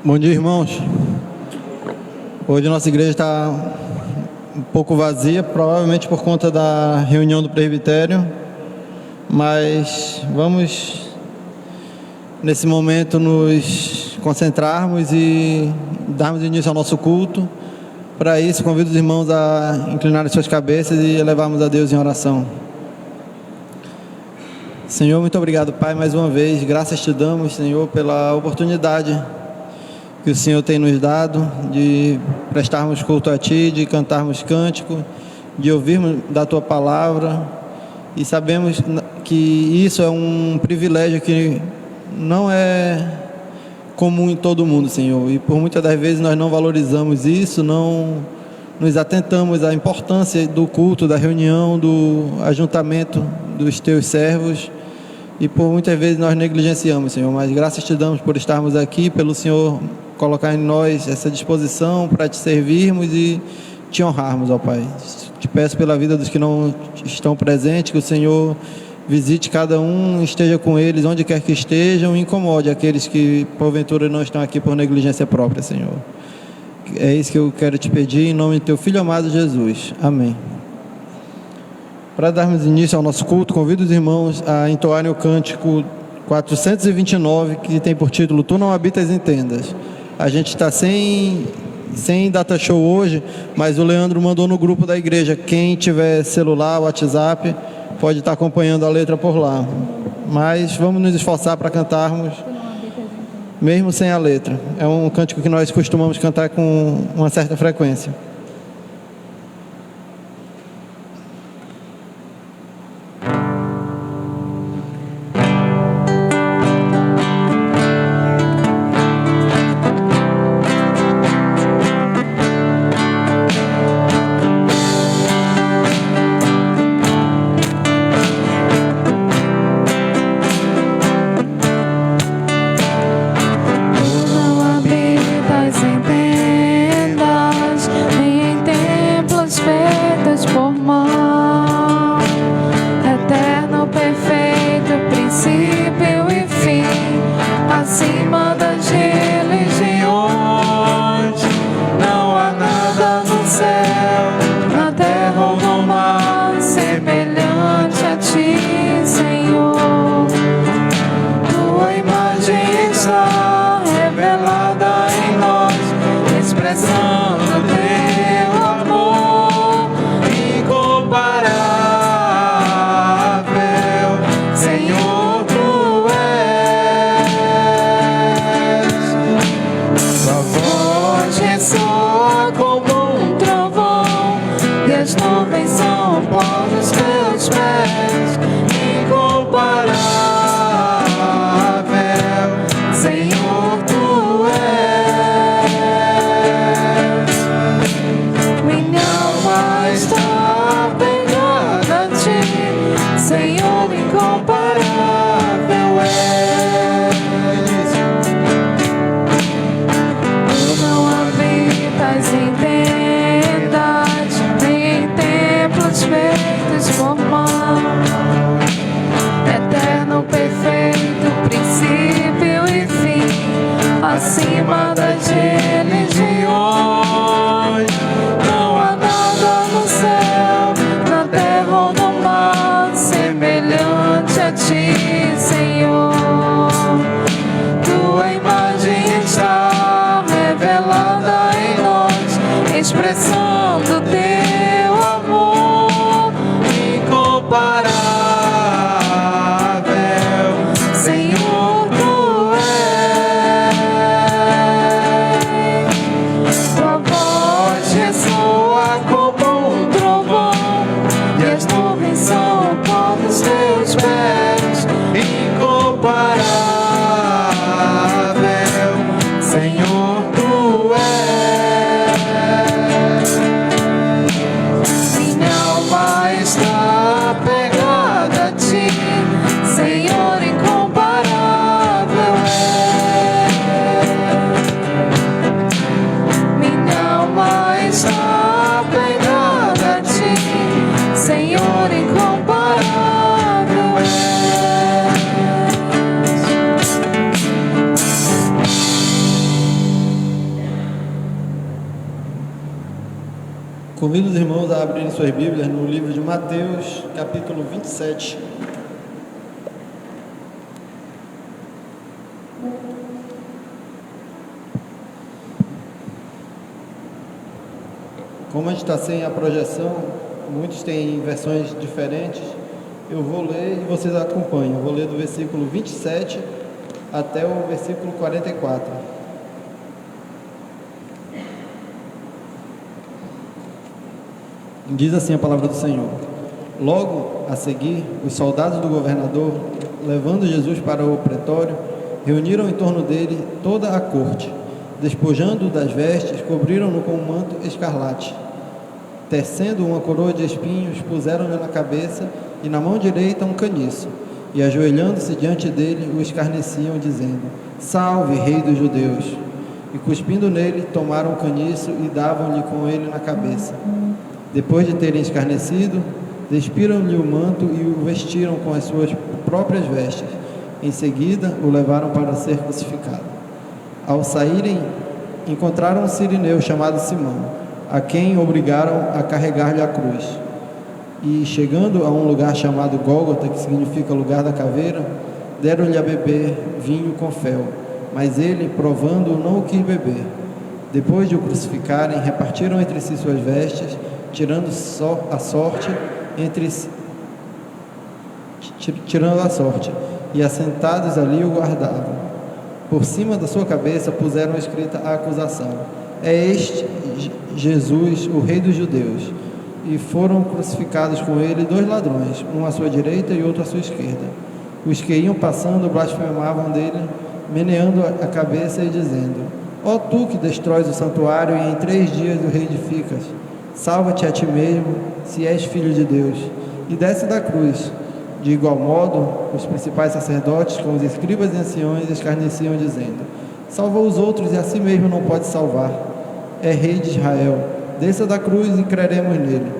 Bom dia, irmãos. Hoje a nossa igreja está um pouco vazia, provavelmente por conta da reunião do presbitério, mas vamos nesse momento nos concentrarmos e darmos início ao nosso culto. Para isso, convido os irmãos a inclinarem suas cabeças e elevarmos a Deus em oração. Senhor, muito obrigado, Pai, mais uma vez. Graças te damos, Senhor, pela oportunidade que o Senhor tem nos dado de prestarmos culto a Ti, de cantarmos cântico, de ouvirmos da Tua palavra, e sabemos que isso é um privilégio que não é comum em todo mundo, Senhor, e por muitas das vezes nós não valorizamos isso, não nos atentamos à importância do culto, da reunião, do ajuntamento dos Teus servos, e por muitas vezes nós negligenciamos, Senhor, mas graças te damos por estarmos aqui, pelo Senhor colocar em nós essa disposição para te servirmos e te honrarmos, ó Pai. Te peço pela vida dos que não estão presentes, que o Senhor visite cada um, esteja com eles onde quer que estejam e incomode aqueles que porventura não estão aqui por negligência própria, Senhor. É isso que eu quero te pedir em nome do teu Filho amado Jesus. Amém. Para darmos início ao nosso culto, convido os irmãos a entoarem o cântico 429, que tem por título Tu Não Habitas em Tendas. A gente está sem data show hoje, mas o Leandro mandou no grupo da igreja. Quem tiver celular, WhatsApp, pode estar acompanhando a letra por lá. Mas vamos nos esforçar para cantarmos, mesmo sem a letra. É um cântico que nós costumamos cantar com uma certa frequência. Acima das religiões, não há nada no céu, na terra ou no mar, semelhante a ti, Senhor. Tua imagem está revelada em nós, expressando teu amor incondicional. Convido os irmãos a abrirem suas Bíblias no livro de Mateus, capítulo 27. Como a gente está sem a projeção, muitos têm versões diferentes, eu vou ler e vocês acompanham. Eu vou ler do versículo 27 até o versículo 44. Diz assim a palavra do Senhor: Logo a seguir, os soldados do governador, levando Jesus para o pretório, reuniram em torno dele toda a corte. Despojando-o das vestes, cobriram-no com um manto escarlate. Tecendo uma coroa de espinhos, puseram-lhe na cabeça e na mão direita um caniço. E ajoelhando-se diante dele, o escarneciam, dizendo: Salve, Rei dos Judeus! E cuspindo nele, tomaram o caniço e davam-lhe com ele na cabeça. Depois de terem escarnecido, despiram-lhe o manto e o vestiram com as suas próprias vestes. Em seguida, o levaram para ser crucificado. Ao saírem, encontraram um sirineu chamado Simão, a quem obrigaram a carregar-lhe a cruz. E, chegando a um lugar chamado Gólgota, que significa lugar da caveira, deram-lhe a beber vinho com fel, mas ele, provando-o, não o quis beber. Depois de o crucificarem, repartiram entre si suas vestes, tirando a sorte, e assentados ali o guardavam. Por cima da sua cabeça puseram escrita a acusação: É este Jesus, o Rei dos Judeus. E foram crucificados com ele 2 ladrões, um à sua direita e outro à sua esquerda. Os que iam passando blasfemavam dele, meneando a cabeça e dizendo: Ó tu que destróis o santuário e em 3 dias o reedificas, salva-te a ti mesmo, se és filho de Deus, e desce da cruz. De igual modo, os principais sacerdotes, com os escribas e anciões, escarneciam, dizendo: Salva os outros e a si mesmo não pode salvar. É Rei de Israel, desça da cruz e creremos nele.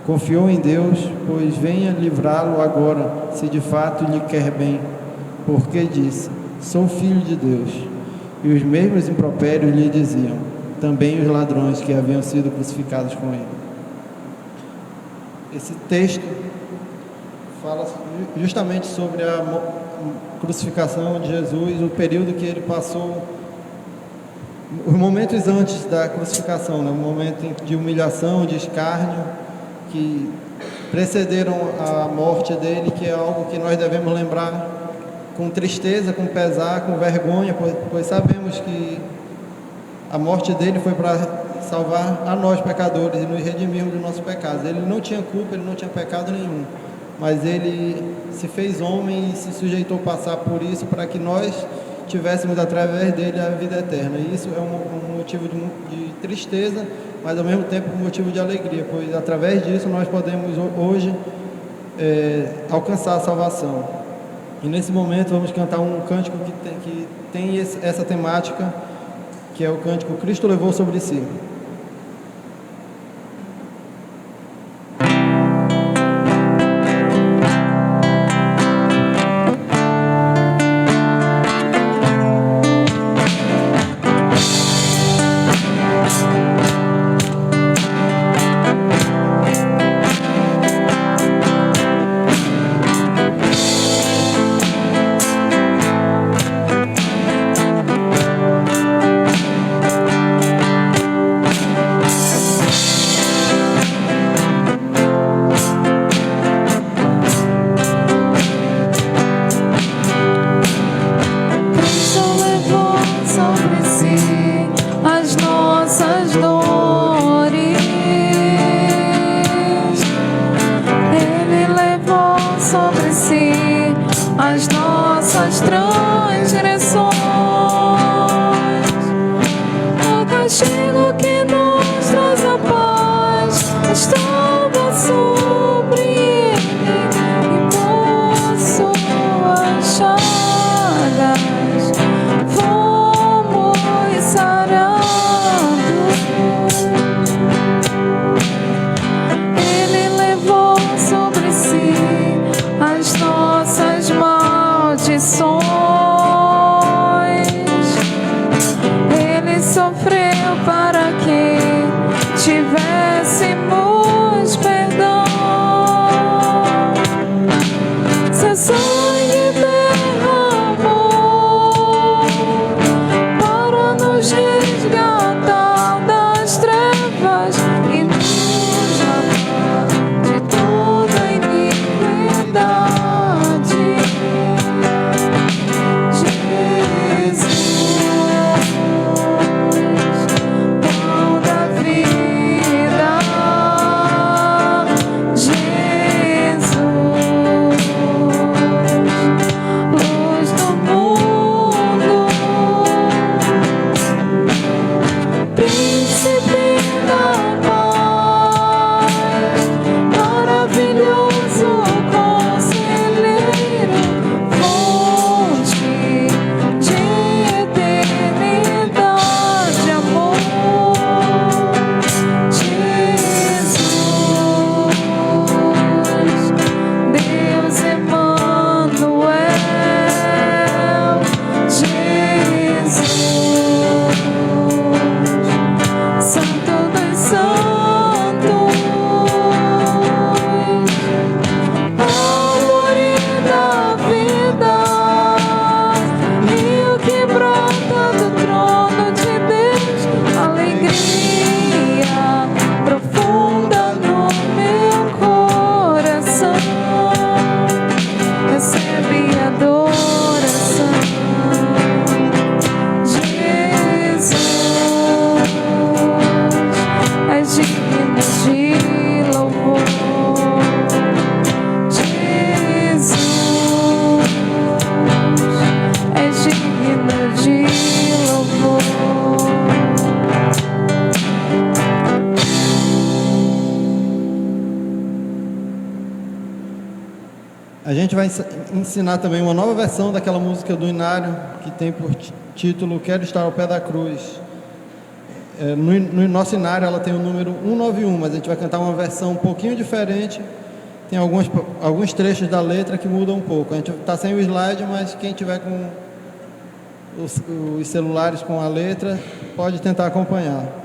Confiou em Deus, pois venha livrá-lo agora, se de fato lhe quer bem, porque disse: Sou filho de Deus. E os mesmos impropérios lhe diziam, também os ladrões que haviam sido crucificados com ele. Esse texto fala justamente sobre a crucificação de Jesus, o período que ele passou, os momentos antes da crucificação, né? Um momento de humilhação, de escárnio, que precederam a morte dele, que é algo que nós devemos lembrar com tristeza, com pesar, com vergonha, pois sabemos que a morte dele foi para salvar a nós pecadores e nos redimirmos dos nossos pecados. Ele não tinha culpa, ele não tinha pecado nenhum, mas ele se fez homem e se sujeitou a passar por isso para que nós tivéssemos através dele a vida eterna. E isso é um motivo de tristeza, mas ao mesmo tempo um motivo de alegria, pois através disso nós podemos hoje alcançar a salvação. E nesse momento vamos cantar um cântico que tem essa temática, que é o cântico Cristo levou sobre si. Ele sofreu para que tivesse A gente vai ensinar também uma nova versão daquela música do Inário, que tem por título Quero Estar ao Pé da Cruz. No nosso Inário ela tem o número 191, mas a gente vai cantar uma versão um pouquinho diferente. Tem alguns trechos da letra que mudam um pouco. A gente está sem o slide, mas quem tiver com os celulares com a letra pode tentar acompanhar.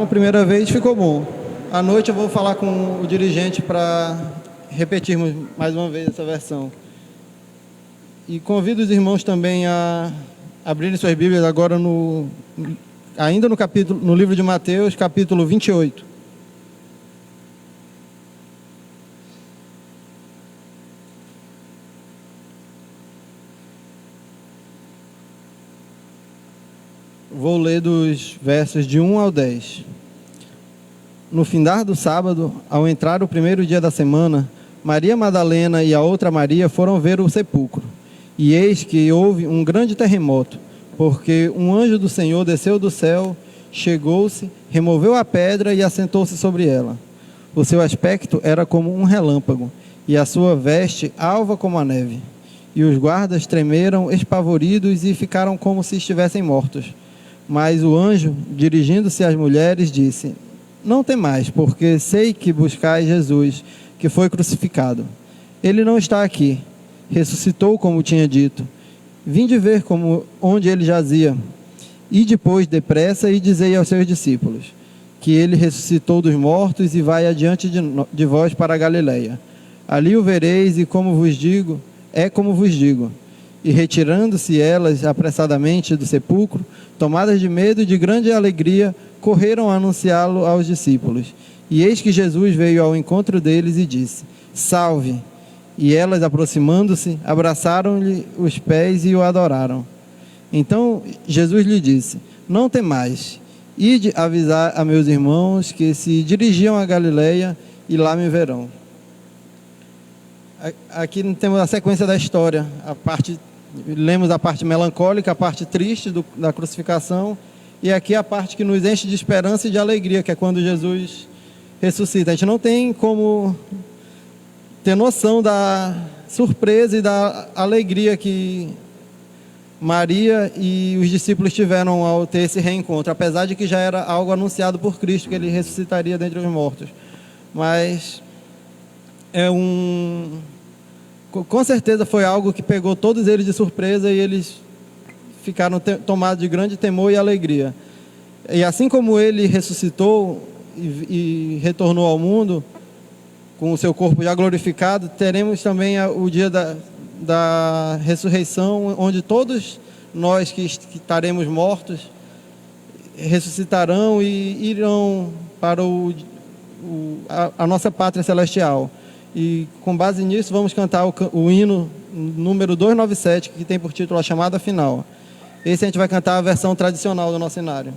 Primeira vez ficou bom. À noite eu vou falar com o dirigente para repetirmos mais uma vez essa versão. E convido os irmãos também a abrirem suas Bíblias agora ainda no livro de Mateus, capítulo 28. Vou ler dos versos de 1 ao 10. No findar do sábado, ao entrar o primeiro dia da semana, Maria Madalena e a outra Maria foram ver o sepulcro. E eis que houve um grande terremoto, porque um anjo do Senhor desceu do céu, chegou-se, removeu a pedra e assentou-se sobre ela. O seu aspecto era como um relâmpago, e a sua veste alva como a neve. E os guardas tremeram espavoridos e ficaram como se estivessem mortos. Mas o anjo, dirigindo-se às mulheres, disse: Não temais, porque sei que buscais Jesus, que foi crucificado. Ele não está aqui, ressuscitou como tinha dito. Vinde ver onde ele jazia. E depois, depressa, e dizei aos seus discípulos, que ele ressuscitou dos mortos e vai adiante de vós para a Galileia. Ali o vereis, e como vos digo, E retirando-se elas apressadamente do sepulcro, tomadas de medo e de grande alegria, correram a anunciá-lo aos discípulos. E eis que Jesus veio ao encontro deles e disse: Salve! E elas, aproximando-se, abraçaram-lhe os pés e o adoraram. Então Jesus lhe disse: Não temais, ide avisar a meus irmãos que se dirigiam a Galileia e lá me verão. Aqui temos a sequência da história, lemos a parte melancólica, a parte triste da crucificação, e aqui a parte que nos enche de esperança e de alegria, que é quando Jesus ressuscita. A gente não tem como ter noção da surpresa e da alegria que Maria e os discípulos tiveram ao ter esse reencontro, apesar de que já era algo anunciado por Cristo, que ele ressuscitaria dentre os mortos. Mas com certeza foi algo que pegou todos eles de surpresa, e eles ficaram tomados de grande temor e alegria. E assim como ele ressuscitou e retornou ao mundo com o seu corpo já glorificado, teremos também o dia da ressurreição, onde todos nós que estaremos mortos ressuscitarão e irão para a nossa pátria celestial. E com base nisso vamos cantar o hino número 297, que tem por título A Chamada Final. Esse a gente vai cantar a versão tradicional do nosso cenário.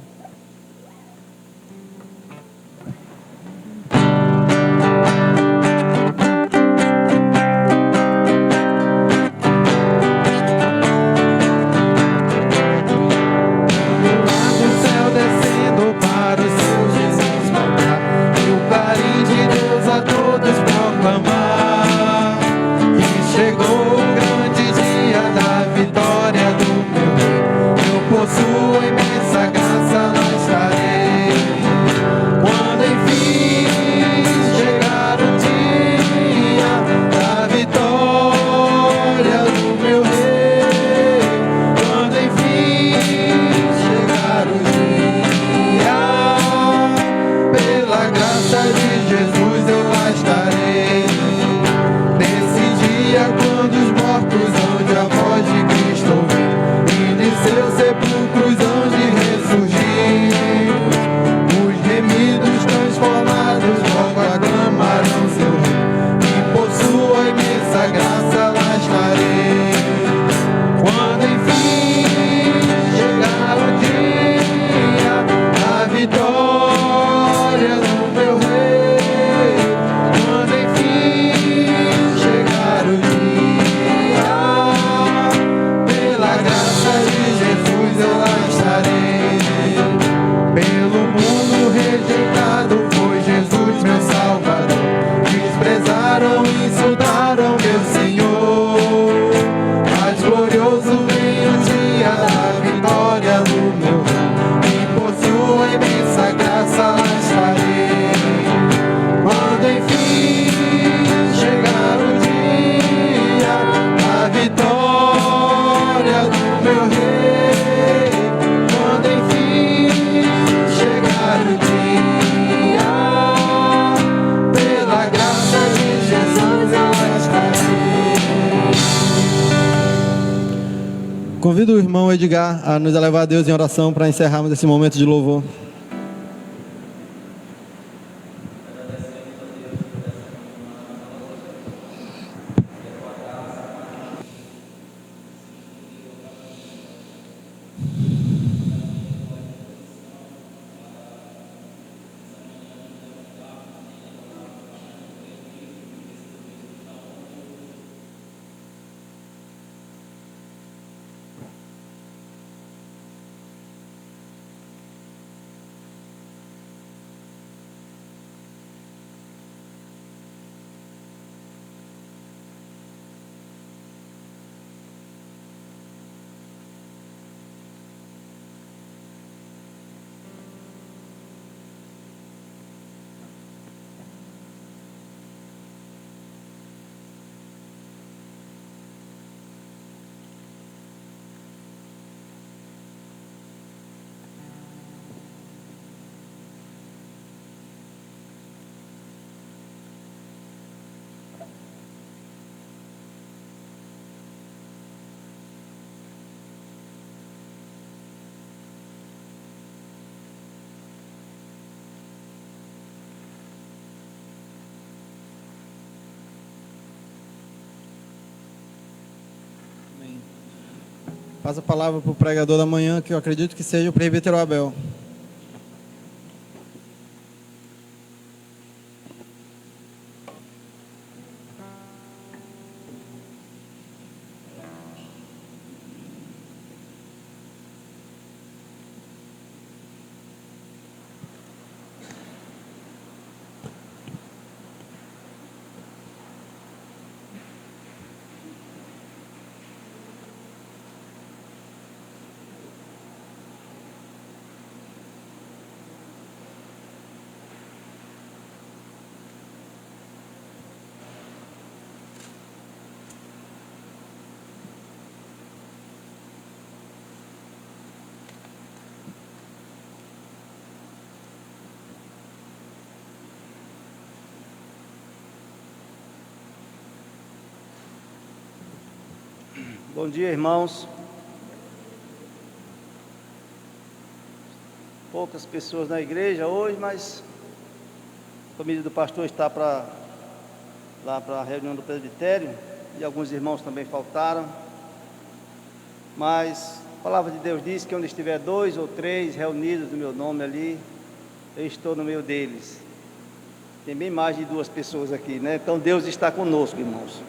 Convido o irmão Edgar a nos elevar a Deus em oração para encerrarmos esse momento de louvor. Passa a palavra para o pregador da manhã, que eu acredito que seja o presbítero Abel. Bom dia, irmãos. Poucas pessoas na igreja hoje, mas a família do pastor está lá para a reunião do presbitério e alguns irmãos também faltaram. Mas a palavra de Deus diz que onde estiver 2 ou 3 reunidos no meu nome ali, eu estou no meio deles. Tem bem mais de 2 pessoas aqui, né? Então Deus está conosco, irmãos.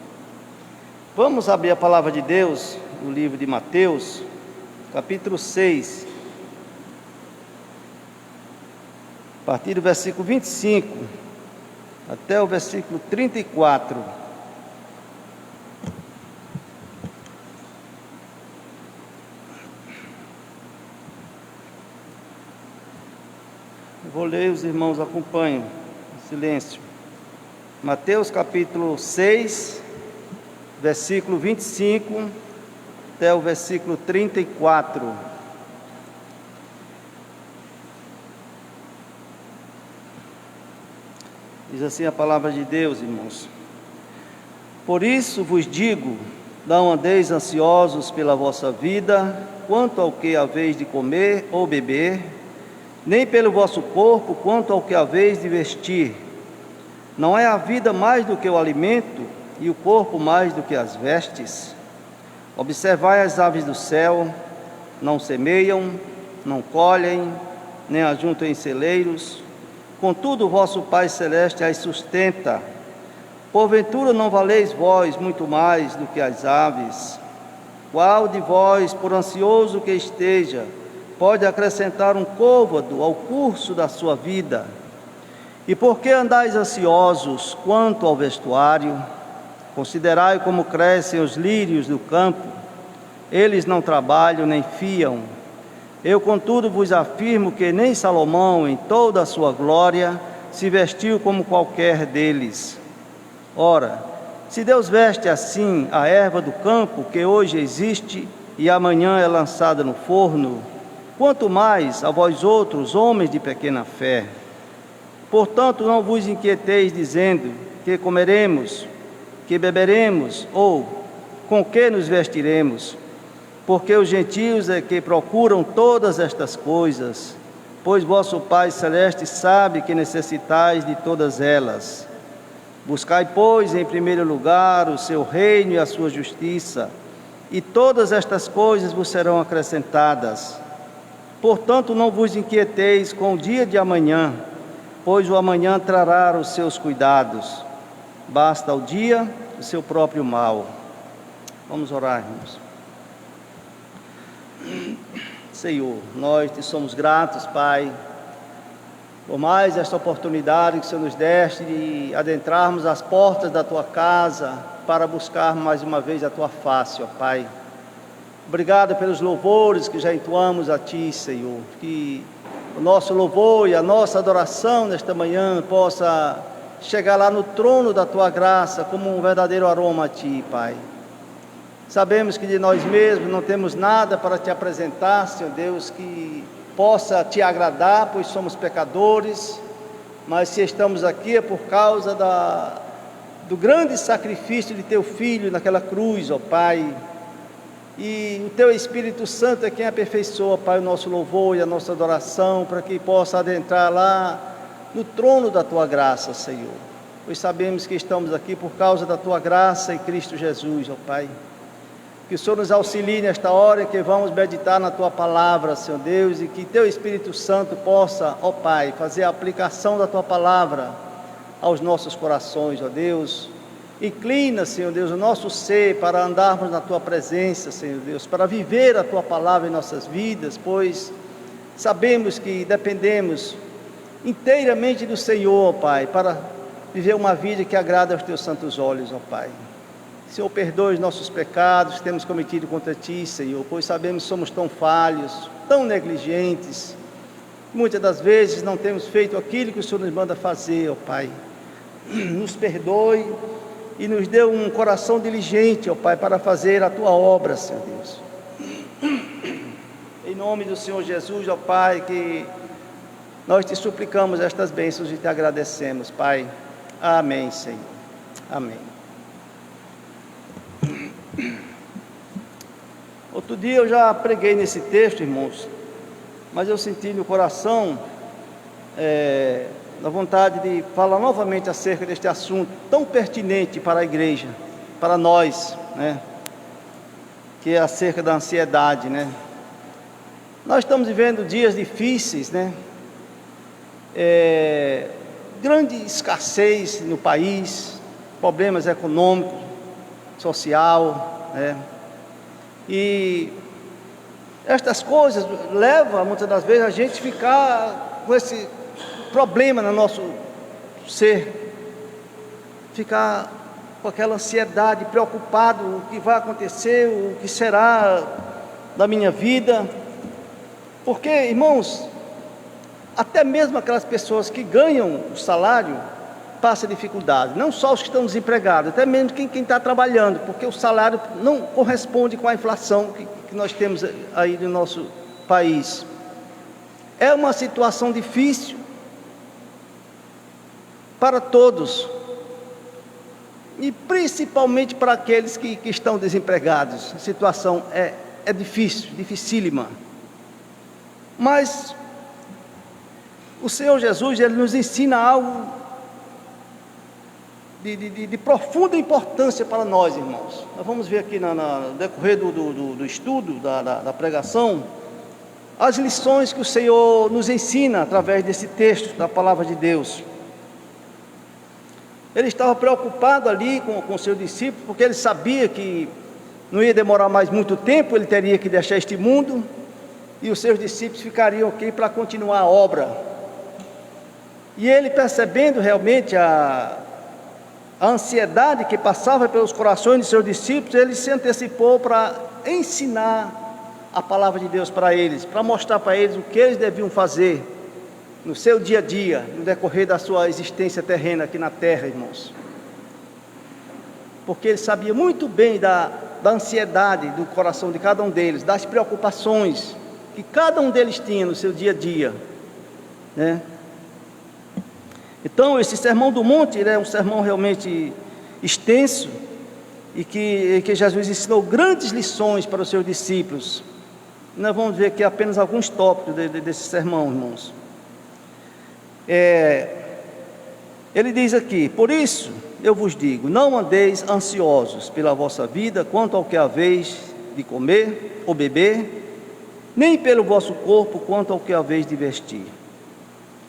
Vamos abrir a palavra de Deus no livro de Mateus, capítulo 6, a partir do versículo 25 até o versículo 34. Eu vou ler, os irmãos acompanham em silêncio. Mateus capítulo 6, versículo 25 até o versículo 34. Diz assim a palavra de Deus, irmãos: Por isso vos digo, não andeis ansiosos pela vossa vida, quanto ao que haveis de comer ou beber, nem pelo vosso corpo, quanto ao que haveis de vestir. Não é a vida mais do que o alimento, e o corpo mais do que as vestes? Observai as aves do céu, não semeiam, não colhem, nem ajuntam em celeiros, contudo o vosso Pai Celeste as sustenta. Porventura não valeis vós muito mais do que as aves? Qual de vós, por ansioso que esteja, pode acrescentar um côvado ao curso da sua vida? E por que andais ansiosos quanto ao vestuário? Considerai como crescem os lírios do campo, eles não trabalham nem fiam. Eu, contudo, vos afirmo que nem Salomão, em toda a sua glória, se vestiu como qualquer deles. Ora, se Deus veste assim a erva do campo, que hoje existe e amanhã é lançada no forno, quanto mais a vós outros, homens de pequena fé. Portanto, não vos inquieteis dizendo: que comeremos, que beberemos, ou com que nos vestiremos? Porque os gentios é que procuram todas estas coisas, pois vosso Pai Celeste sabe que necessitais de todas elas. Buscai, pois, em primeiro lugar o seu reino e a sua justiça, e todas estas coisas vos serão acrescentadas. Portanto, não vos inquieteis com o dia de amanhã, pois o amanhã trará os seus cuidados. Basta ao dia o seu próprio mal. Vamos orar, irmãos. Senhor, nós te somos gratos, Pai, por mais esta oportunidade que o Senhor nos deste de adentrarmos as portas da Tua casa para buscar mais uma vez a Tua face, ó Pai. Obrigado pelos louvores que já entoamos a Ti, Senhor. Que o nosso louvor e a nossa adoração nesta manhã possa chegar lá no trono da Tua graça como um verdadeiro aroma a Ti, Pai. Sabemos que de nós mesmos não temos nada para Te apresentar, Senhor Deus, que possa Te agradar, pois somos pecadores, mas se estamos aqui é por causa do grande sacrifício de Teu Filho naquela cruz, ó Pai. E o Teu Espírito Santo é quem aperfeiçoa, Pai, o nosso louvor e a nossa adoração, para que possa adentrar lá no trono da Tua graça, Senhor. Pois sabemos que estamos aqui por causa da Tua graça em Cristo Jesus, ó Pai. Que o Senhor nos auxilie nesta hora em que vamos meditar na Tua palavra, Senhor Deus, e que Teu Espírito Santo possa, ó Pai, fazer a aplicação da Tua palavra aos nossos corações, ó Deus. Inclina, Senhor Deus, o nosso ser para andarmos na Tua presença, Senhor Deus, para viver a Tua palavra em nossas vidas, pois sabemos que dependemos inteiramente do Senhor, ó Pai, para viver uma vida que agrada aos Teus santos olhos, ó Pai. Senhor, perdoe os nossos pecados que temos cometido contra Ti, Senhor, pois sabemos que somos tão falhos, tão negligentes. Muitas das vezes não temos feito aquilo que o Senhor nos manda fazer, ó Pai. Nos perdoe e nos dê um coração diligente, ó Pai, para fazer a Tua obra, Senhor Deus. Em nome do Senhor Jesus, ó Pai, que nós Te suplicamos estas bênçãos e Te agradecemos, Pai. Amém, Senhor. Amém. Outro dia eu já preguei nesse texto, irmãos, mas eu senti no coração a vontade de falar novamente acerca deste assunto tão pertinente para a igreja, para nós, né? Que é acerca da ansiedade, né? Nós estamos vivendo dias difíceis, né? Grande escassez no país, problemas econômicos, social, né? E estas coisas levam muitas das vezes a gente ficar com esse problema no nosso ser, ficar com aquela ansiedade, preocupado, o que vai acontecer, o que será da minha vida, porque, irmãos, até mesmo aquelas pessoas que ganham o salário passa dificuldade, não só os que estão desempregados, até mesmo quem está trabalhando, porque o salário não corresponde com a inflação que nós temos aí no nosso país. É uma situação difícil para todos, e principalmente para aqueles que estão desempregados. A situação é difícil, dificílima, mas o Senhor Jesus, Ele nos ensina algo de profunda importância para nós, irmãos. Nós vamos ver aqui no decorrer do estudo, da pregação, as lições que o Senhor nos ensina através desse texto, da palavra de Deus. Ele estava preocupado ali com o seu discípulo, porque ele sabia que não ia demorar mais muito tempo, ele teria que deixar este mundo, e os seus discípulos ficariam aqui para continuar a obra. E ele, percebendo realmente a ansiedade que passava pelos corações de seus discípulos, ele se antecipou para ensinar a palavra de Deus para eles, para mostrar para eles o que eles deviam fazer no seu dia a dia, no decorrer da sua existência terrena aqui na terra, irmãos. Porque ele sabia muito bem da ansiedade do coração de cada um deles, das preocupações que cada um deles tinha no seu dia a dia, né? Então, esse Sermão do Monte, ele é um sermão realmente extenso, e que Jesus ensinou grandes lições para os seus discípulos. Nós vamos ver aqui apenas alguns tópicos desse sermão, irmãos. Ele diz aqui: por isso eu vos digo, não andeis ansiosos pela vossa vida, quanto ao que haveis de comer ou beber, nem pelo vosso corpo, quanto ao que haveis de vestir.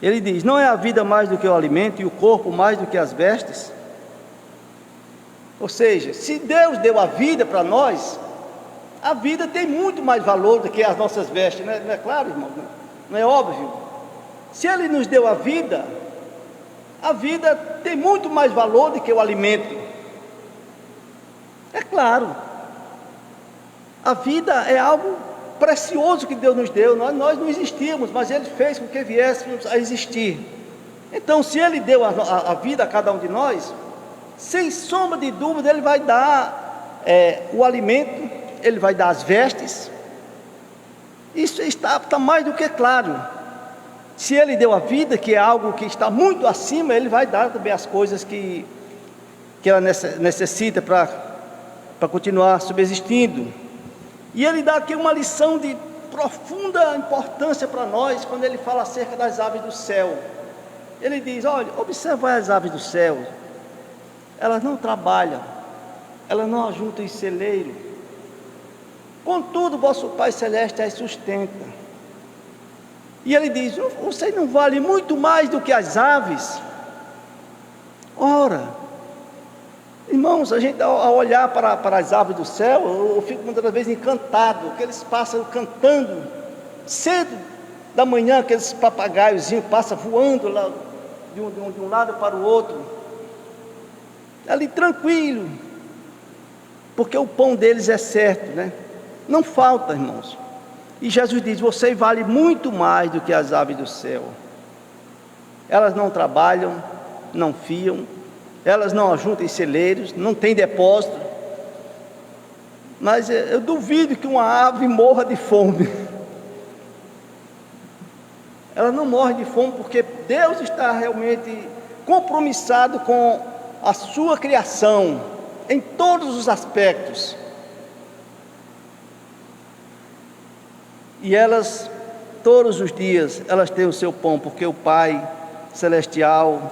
Ele diz: não é a vida mais do que o alimento, e o corpo mais do que as vestes? Ou seja, se Deus deu a vida para nós, a vida tem muito mais valor do que as nossas vestes, não é claro, irmão? Não é óbvio? Se Ele nos deu a vida tem muito mais valor do que o alimento. É claro, a vida é algo precioso que Deus nos deu. Nós não existíamos, mas Ele fez com que viéssemos a existir. Então, se Ele deu a vida a cada um de nós, sem sombra de dúvida, Ele vai dar o alimento, Ele vai dar as vestes. Isso está mais do que claro. Se Ele deu a vida, que é algo que está muito acima, Ele vai dar também as coisas que ela necessita para continuar subsistindo. E Ele dá aqui uma lição de profunda importância para nós, quando Ele fala acerca das aves do céu. Ele diz: olha, observa as aves do céu, elas não trabalham, elas não ajuntam em celeiro, contudo vosso Pai Celeste as sustenta. E ele diz: vocês não valem muito mais do que as aves? Ora, irmãos, a gente ao olhar para as aves do céu, eu fico muitas vezes encantado, aqueles pássaros cantando, cedo da manhã, aqueles papagaiozinhos passam voando lá, de um lado para o outro, ali tranquilo, porque o pão deles é certo, né? Não falta, irmãos. E Jesus diz: você vale muito mais do que as aves do céu. Elas não trabalham, não fiam, elas não ajuntam em celeiros, não tem depósito, mas eu duvido que uma ave morra de fome. Ela não morre de fome porque Deus está realmente compromissado com a sua criação, em todos os aspectos. E elas, todos os dias, elas têm o seu pão, porque o Pai Celestial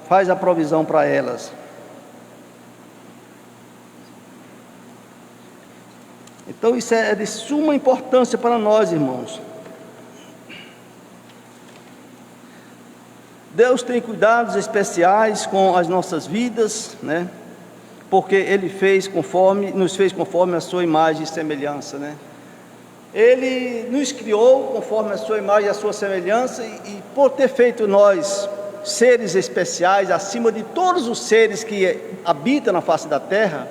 faz a provisão para elas. Então isso é de suma importância para nós, irmãos. Deus tem cuidados especiais com as nossas vidas, né? Porque Ele nos fez conforme a sua imagem e semelhança, né? Ele nos criou conforme a sua imagem e a sua semelhança, e por ter feito nós seres especiais, acima de todos os seres que habitam na face da terra,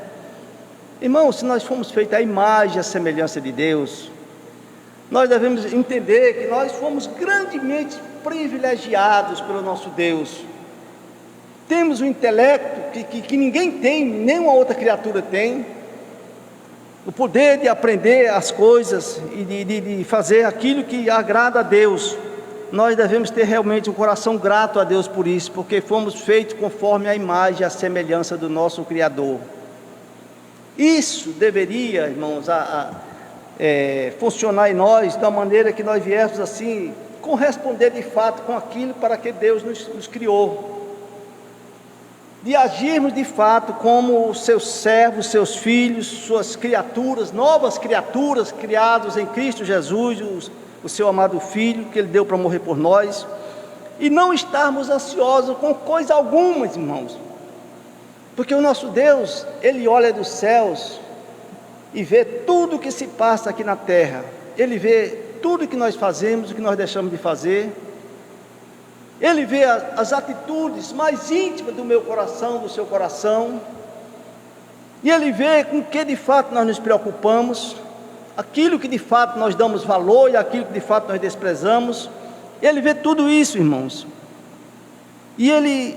irmãos, se nós fomos feitos à imagem e à semelhança de Deus, nós devemos entender que nós fomos grandemente privilegiados pelo nosso Deus. Temos um intelecto que ninguém tem, nenhuma outra criatura tem, o poder de aprender as coisas e de fazer aquilo que agrada a Deus. Nós devemos ter realmente um coração grato a Deus por isso, porque fomos feitos conforme a imagem e a semelhança do nosso Criador. Isso deveria, irmãos, funcionar em nós da maneira que nós viéssemos assim, corresponder de fato com aquilo para que Deus nos criou, de agirmos de fato como seus servos, seus filhos, suas criaturas, novas criaturas criados em Cristo Jesus, o seu amado Filho, que Ele deu para morrer por nós, e não estarmos ansiosos com coisa alguma, irmãos, porque o nosso Deus, Ele olha dos céus e vê tudo o que se passa aqui na terra, Ele vê tudo que nós fazemos, o que nós deixamos de fazer, Ele vê as atitudes mais íntimas do meu coração, do seu coração, e Ele vê com que de fato nós nos preocupamos, aquilo que de fato nós damos valor e aquilo que de fato nós desprezamos. Ele vê tudo isso, irmãos, e Ele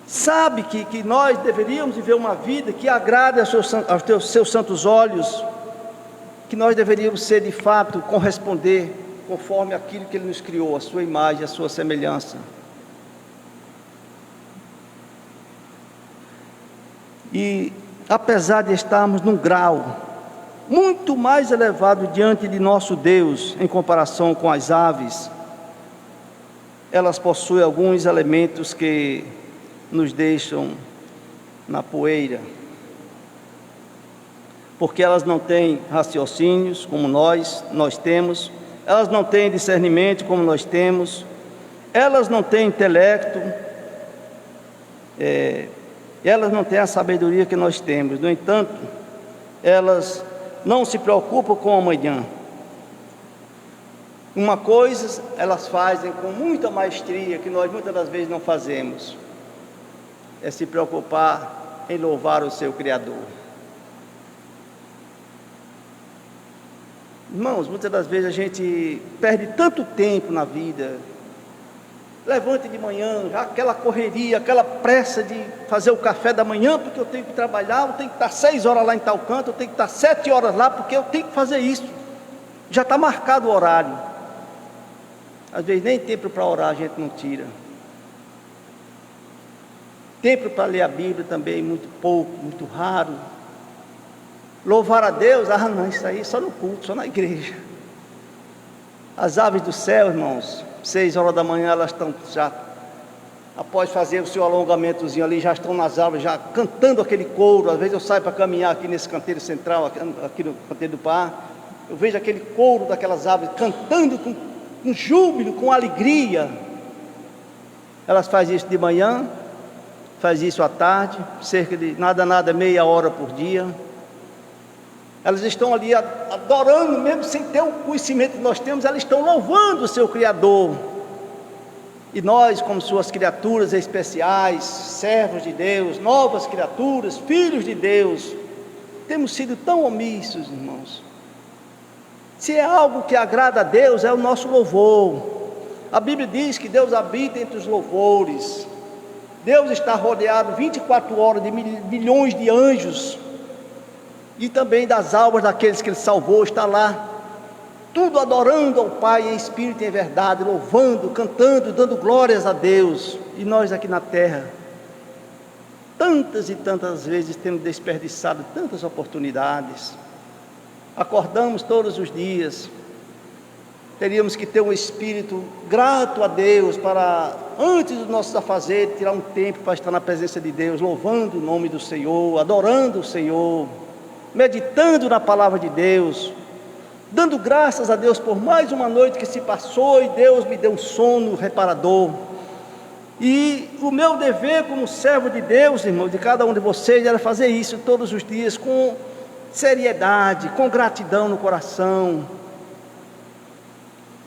sabe que nós deveríamos viver uma vida que agrade aos seus santos olhos, que nós deveríamos ser de fato, corresponder conforme aquilo que Ele nos criou, a sua imagem, a sua semelhança. E apesar de estarmos num grau muito mais elevado diante de nosso Deus, em comparação com as aves, elas possuem alguns elementos que nos deixam na poeira, porque elas não têm raciocínios como nós temos, elas não têm discernimento como nós temos, elas não têm intelecto, elas não têm a sabedoria que nós temos. No entanto, elas não se preocupam com o amanhã. Uma coisa elas fazem com muita maestria que nós muitas das vezes não fazemos, é se preocupar em louvar o seu Criador. Irmãos, muitas das vezes a gente perde tanto tempo na vida, levante de manhã, já aquela correria, aquela pressa de fazer o café da manhã, porque eu tenho que trabalhar, eu tenho que estar 6 horas lá em tal canto, eu tenho que estar 7 horas lá, porque eu tenho que fazer isso, já está marcado o horário. Às vezes nem tempo para orar a gente não tira, tempo para ler a Bíblia também muito pouco, muito raro. Louvar a Deus, não, isso aí só no culto, só na igreja. As aves do céu, irmãos, 6 horas da manhã elas estão já após fazer o seu alongamentozinho ali, já estão nas árvores, já cantando aquele coro. Às vezes eu saio para caminhar aqui nesse canteiro central, aqui no canteiro do Pará, eu vejo aquele coro daquelas árvores cantando com júbilo, com alegria. Elas fazem isso de manhã, fazem isso à tarde, cerca de meia hora por dia. Elas estão ali adorando, mesmo sem ter o conhecimento que nós temos, elas estão louvando o seu Criador. E nós, como suas criaturas especiais, servos de Deus, novas criaturas, filhos de Deus, temos sido tão omissos, irmãos. Se é algo que agrada a Deus, é o nosso louvor. A Bíblia diz que Deus habita entre os louvores. Deus está rodeado 24 horas de milhões de anjos, e também das almas daqueles que Ele salvou, está lá, tudo adorando ao Pai em espírito e em verdade, louvando, cantando, dando glórias a Deus. E nós aqui na terra, tantas e tantas vezes temos desperdiçado tantas oportunidades. Acordamos todos os dias, teríamos que ter um espírito grato a Deus para, antes dos nossos afazeres, tirar um tempo para estar na presença de Deus, louvando o nome do Senhor, adorando o Senhor, meditando na palavra de Deus, dando graças a Deus por mais uma noite que se passou e Deus me deu um sono reparador. E o meu dever como servo de Deus, irmão, de cada um de vocês, era fazer isso todos os dias com seriedade, com gratidão no coração.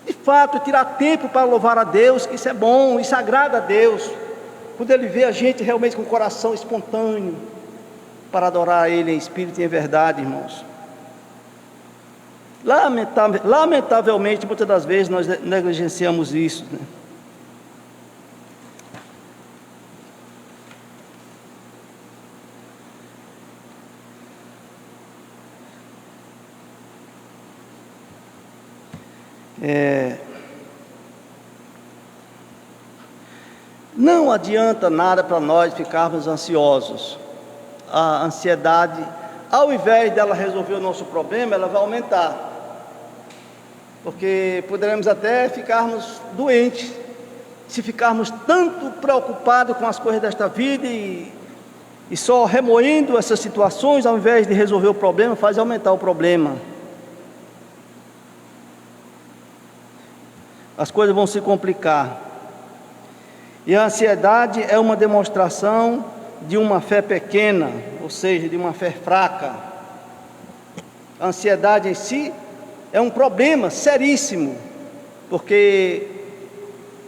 De fato, tirar tempo para louvar a Deus, que isso é bom, isso agrada a Deus, quando Ele vê a gente realmente com o coração espontâneo para adorar a Ele em espírito e em verdade, irmãos. Lamentavelmente, muitas das vezes nós negligenciamos isso, né? Não adianta nada para nós ficarmos ansiosos. A ansiedade, ao invés dela resolver o nosso problema, ela vai aumentar, porque poderemos até ficarmos doentes, se ficarmos tanto preocupados com as coisas desta vida e só remoendo essas situações, ao invés de resolver o problema, faz aumentar o problema. As coisas vão se complicar. E a ansiedade é uma demonstração de uma fé pequena, ou seja, de uma fé fraca. A ansiedade em si é um problema seríssimo, porque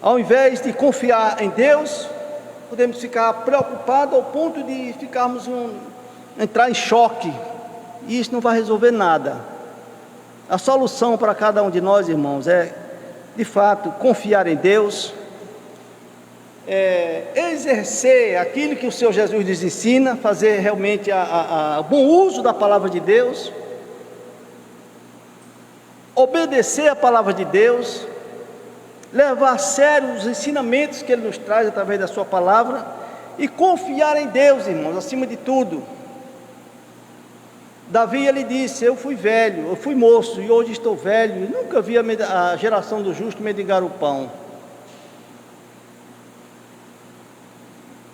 ao invés de confiar em Deus, podemos ficar preocupados ao ponto de entrar em choque, e isso não vai resolver nada. A solução para cada um de nós, irmãos, é de fato confiar em Deus, exercer aquilo que o Senhor Jesus nos ensina, fazer realmente o bom uso da palavra de Deus, obedecer a palavra de Deus, levar a sério os ensinamentos que Ele nos traz através da sua palavra, e confiar em Deus, irmãos, acima de tudo. Davi, ele disse: eu fui velho, eu fui moço e hoje estou velho, e nunca vi a geração do justo mendigar o pão.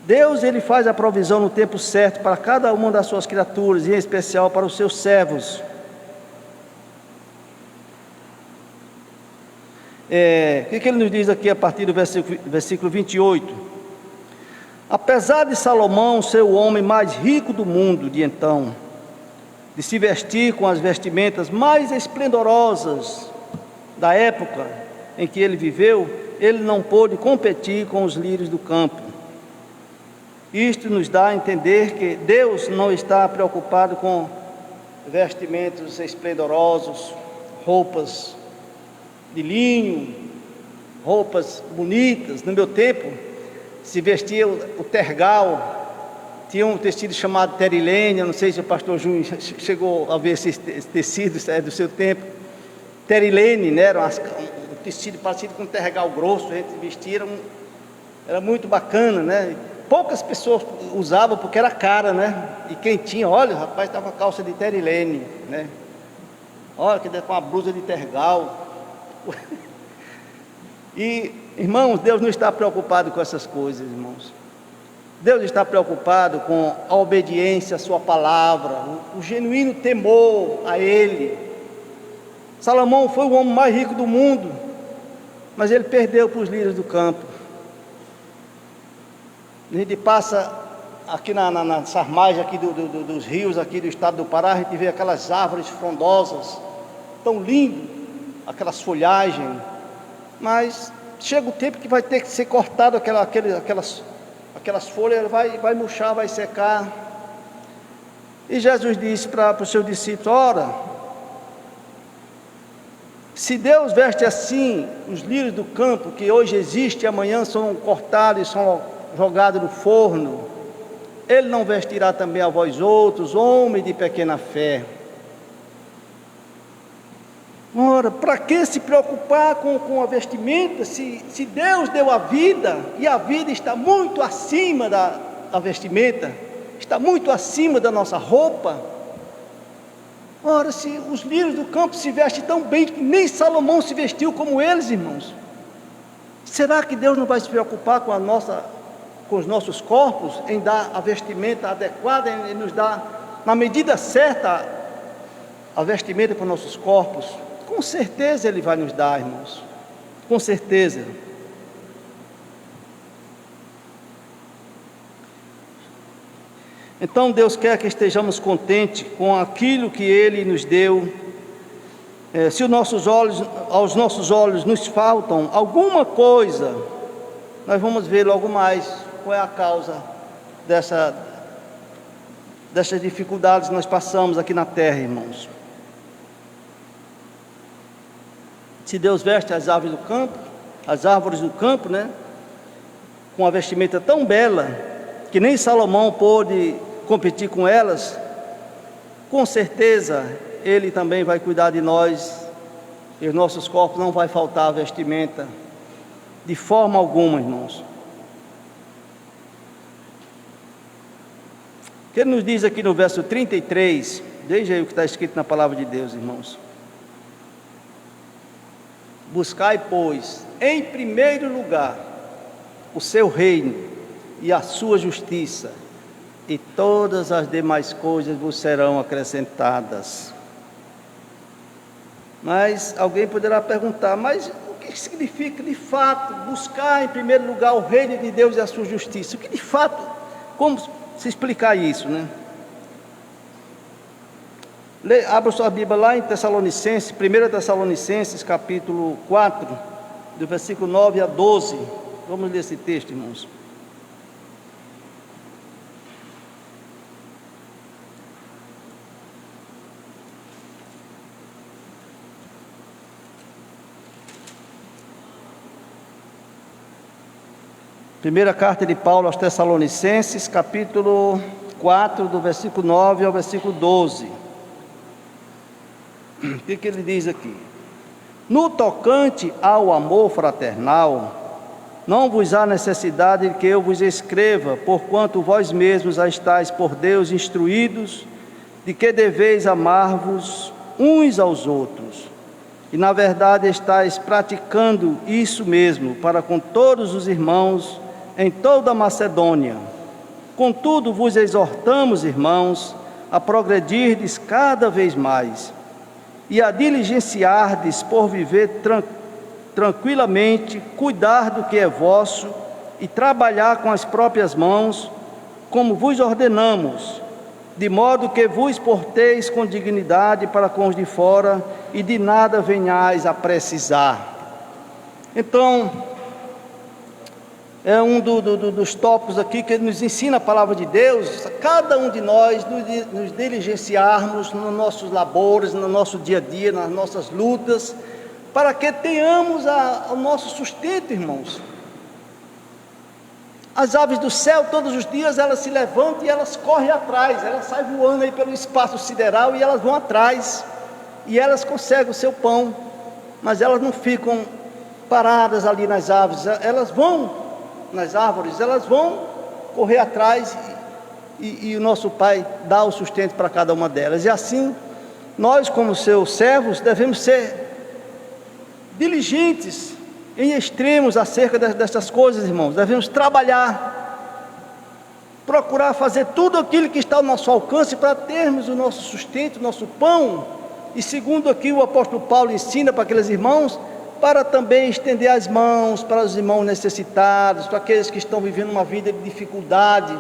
Deus, Ele faz a provisão no tempo certo para cada uma das suas criaturas, e em especial para os seus servos. O que Ele nos diz aqui a partir do versículo 28? Apesar de Salomão ser o homem mais rico do mundo de então, de se vestir com as vestimentas mais esplendorosas da época em que ele viveu, ele não pôde competir com os lírios do campo. Isto nos dá a entender que Deus não está preocupado com vestimentos esplendorosos, roupas de linho, roupas bonitas. No meu tempo se vestia o tergal, tinha um tecido chamado terilene. Eu não sei se o pastor Júnior chegou a ver esse tecido, é do seu tempo. Terilene, né? Era um tecido parecido com um tergal grosso, a gente vestia, era muito bacana, né? Poucas pessoas usavam porque era cara, né? E quem tinha, olha, o rapaz estava com a calça de terilene, né? Olha, que com a blusa de tergal. E Irmãos, Deus não está preocupado com essas coisas, irmãos. Deus está preocupado com a obediência à sua palavra, o genuíno temor a Ele. Salomão foi o homem mais rico do mundo, mas ele perdeu para os lírios do campo. A gente passa aqui nas margens aqui dos rios aqui do estado do Pará, a gente vê aquelas árvores frondosas, tão lindo, aquelas folhagens, mas chega o tempo que vai ter que ser cortado aquelas folhas, vai murchar, vai secar. E Jesus disse para os seus discípulos: ora, se Deus veste assim os lírios do campo, que hoje existem e amanhã são cortados e são jogados no forno, Ele não vestirá também a vós outros, homens de pequena fé? Ora, para que se preocupar com a vestimenta, se Deus deu a vida, e a vida está muito acima da vestimenta, está muito acima da nossa roupa? Ora, se os lírios do campo se vestem tão bem, que nem Salomão se vestiu como eles, irmãos, será que Deus não vai se preocupar com os nossos corpos, em dar a vestimenta adequada, em nos dar, na medida certa, a vestimenta para os nossos corpos? Com certeza Ele vai nos dar, irmãos, com certeza. Então Deus quer que estejamos contentes com aquilo que Ele nos deu. Se aos nossos olhos nos faltam alguma coisa, nós vamos ver logo mais qual é a causa dessas dificuldades que nós passamos aqui na terra, irmãos. Se Deus veste as árvores do campo, né, com uma vestimenta tão bela, que nem Salomão pôde competir com elas, com certeza Ele também vai cuidar de nós, e os nossos corpos não vai faltar vestimenta, de forma alguma, irmãos. O que Ele nos diz aqui no verso 33, veja aí o que está escrito na palavra de Deus, irmãos. Buscai, pois, em primeiro lugar o seu reino e a sua justiça, e todas as demais coisas vos serão acrescentadas. Mas alguém poderá perguntar: mas o que significa de fato buscar em primeiro lugar o reino de Deus e a sua justiça? O que de fato, como se explicar isso, né? Abra sua Bíblia lá em Tessalonicenses, 1 Tessalonicenses capítulo 4, do versículo 9 a 12. Vamos ler esse texto, irmãos. Primeira carta de Paulo aos Tessalonicenses, capítulo 4, do versículo 9 ao versículo 12. O que ele diz aqui? No tocante ao amor fraternal, não vos há necessidade de que eu vos escreva, porquanto vós mesmos já estáis por Deus instruídos, de que deveis amar-vos uns aos outros. E na verdade estáis praticando isso mesmo para com todos os irmãos em toda a Macedônia. Contudo vos exortamos, irmãos, a progredirdes cada vez mais, e a diligenciardes por viver tranquilamente, cuidar do que é vosso, e trabalhar com as próprias mãos, como vos ordenamos, de modo que vos porteis com dignidade para com os de fora, e de nada venhais a precisar. Então, é um dos tópicos aqui que nos ensina a palavra de Deus, cada um de nós nos diligenciarmos nos nossos labores, no nosso dia a dia, nas nossas lutas, para que tenhamos o nosso sustento, irmãos. As aves do céu, todos os dias, elas se levantam e elas correm atrás, elas saem voando aí pelo espaço sideral e elas vão atrás, e elas conseguem o seu pão, mas elas não ficam paradas ali nas árvores, elas vão nas árvores, elas vão correr atrás, e o nosso Pai dá o sustento para cada uma delas. E assim, nós como seus servos devemos ser diligentes em extremos acerca dessas coisas, irmãos. Devemos trabalhar, procurar fazer tudo aquilo que está ao nosso alcance para termos o nosso sustento, o nosso pão. E segundo aqui o apóstolo Paulo ensina para aqueles irmãos, para também estender as mãos para os irmãos necessitados, para aqueles que estão vivendo uma vida de dificuldade.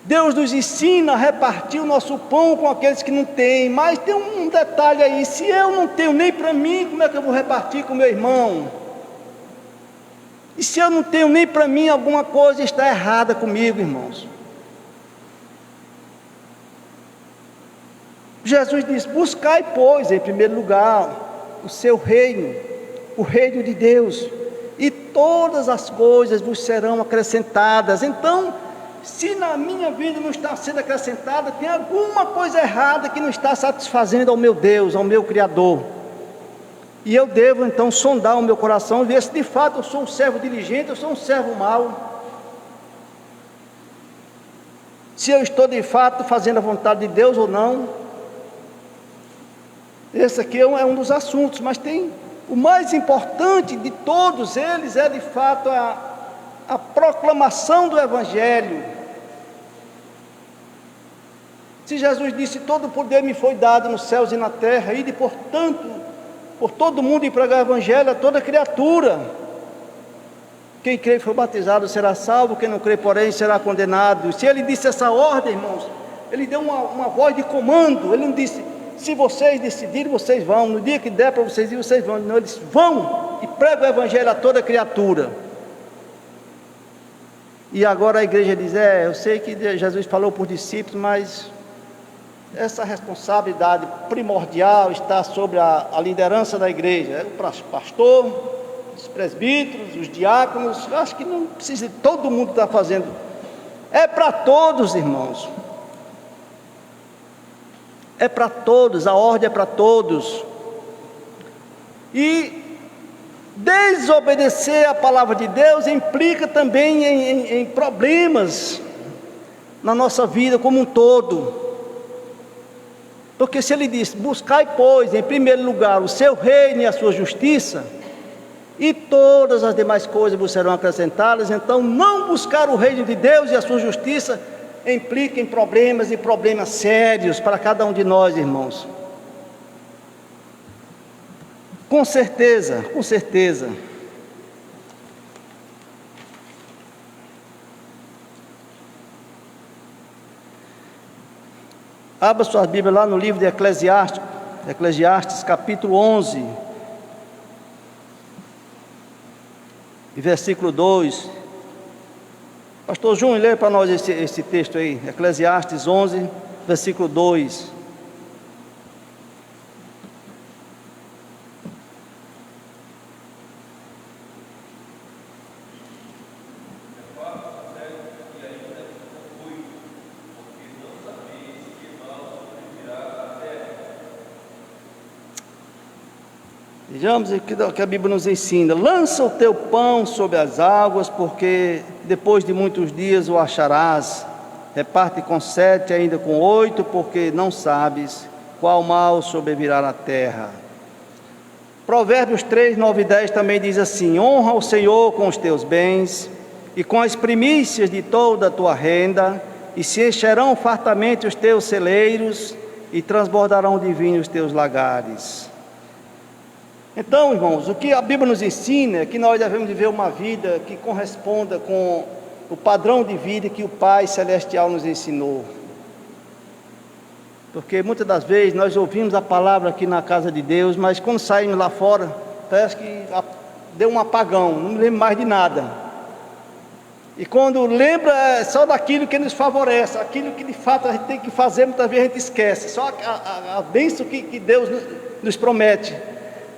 Deus nos ensina a repartir o nosso pão com aqueles que não têm, mas tem um detalhe aí: se eu não tenho nem para mim, como é que eu vou repartir com meu irmão? E se eu não tenho nem para mim, alguma coisa está errada comigo, irmãos. Jesus diz: buscai, pois, em primeiro lugar, o seu reino, o reino de Deus, e todas as coisas vos serão acrescentadas. Então, se na minha vida não está sendo acrescentada, tem alguma coisa errada que não está satisfazendo ao meu Deus, ao meu Criador. E eu devo então sondar o meu coração e ver se de fato eu sou um servo diligente, eu sou um servo mau. Se eu estou de fato fazendo a vontade de Deus ou não. Esse aqui é um dos assuntos, mas tem o mais importante de todos eles, é de fato a proclamação do Evangelho. Se Jesus disse: todo o poder me foi dado nos céus e na terra, ide portanto por todo mundo e pregar o Evangelho a toda criatura. Quem crê e for batizado será salvo, quem não crê, porém, será condenado. Se ele disse essa ordem, irmãos, ele deu uma voz de comando. Ele não disse: se vocês decidirem, vocês vão, no dia que der para vocês ir, vocês vão. Não, eles vão e pregam o Evangelho a toda criatura. E agora a igreja diz: eu sei que Jesus falou por discípulos, mas essa responsabilidade primordial está sobre a liderança da igreja, o pastor, os presbíteros, os diáconos. Eu acho que não precisa, todo mundo está fazendo, é para todos, irmãos, é para todos, a ordem é para todos. E desobedecer a palavra de Deus implica também em problemas na nossa vida como um todo. Porque se ele diz: buscai, pois, em primeiro lugar o seu reino e a sua justiça, e todas as demais coisas vos serão acrescentadas, então não buscar o reino de Deus e a sua justiça implica em problemas, e problemas sérios para cada um de nós, irmãos. Com certeza, com certeza. Abra sua Bíblia lá no livro de Eclesiastes, capítulo 11, e versículo 2. Pastor Júnior, lê para nós esse texto aí, Eclesiastes 11, versículo 2. Vejamos o que a Bíblia nos ensina: lança o teu pão sobre as águas, porque depois de muitos dias o acharás. Reparte com 7, ainda com 8, porque não sabes qual mal sobrevirá na terra. Provérbios 3, 9 e 10 também diz assim: honra o Senhor com os teus bens e com as primícias de toda a tua renda, e se encherão fartamente os teus celeiros, e transbordarão de vinho os teus lagares. Então, irmãos, o que a Bíblia nos ensina é que nós devemos viver uma vida que corresponda com o padrão de vida que o Pai Celestial nos ensinou. Porque muitas das vezes nós ouvimos a palavra aqui na casa de Deus, mas quando saímos lá fora, parece que deu um apagão, não me lembro mais de nada. E quando lembra, é só daquilo que nos favorece, aquilo que de fato a gente tem que fazer, muitas vezes a gente esquece, só a bênção que Deus nos promete.